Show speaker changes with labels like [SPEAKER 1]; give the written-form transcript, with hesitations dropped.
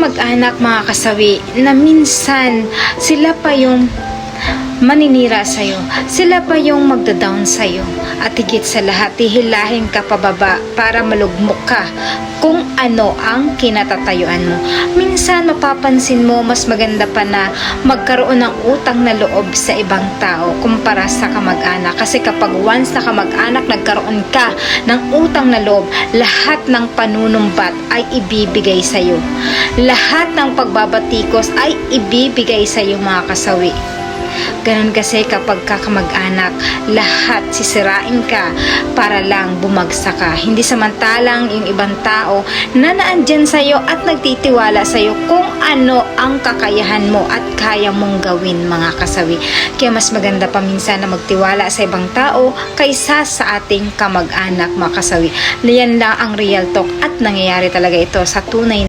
[SPEAKER 1] kamag-anak mga kasawi na minsan sila pa yung maninira sa'yo. Sila pa yung magda-down sa'yo. At higit sa lahat, hihilahin ka pababa para malugmok ka kung ano ang kinatatayuan mo. Minsan mapapansin mo mas maganda pa na magkaroon ng utang na loob sa ibang tao kumpara sa kamag-anak. Kasi kapag once na kamag-anak nagkaroon ka ng utang na loob, lahat ng panunumbat ay ibibigay sa'yo. Lahat ng pagbabatikos ay ibibigay sa'yo mga kasawi. Ganun kasi kapag kakamag-anak, lahat sisirain ka para lang bumagsak ka. Hindi samantalang yung ibang tao na naandyan sa'yo at nagtitiwala sa'yo kung ano ang kakayahan mo at kaya mong gawin mga kasawi. Kaya mas maganda pa minsan na magtiwala sa ibang tao kaysa sa ating kamag-anak mga kasawi. Yan lang ang real talk at nangyayari talaga ito sa tunay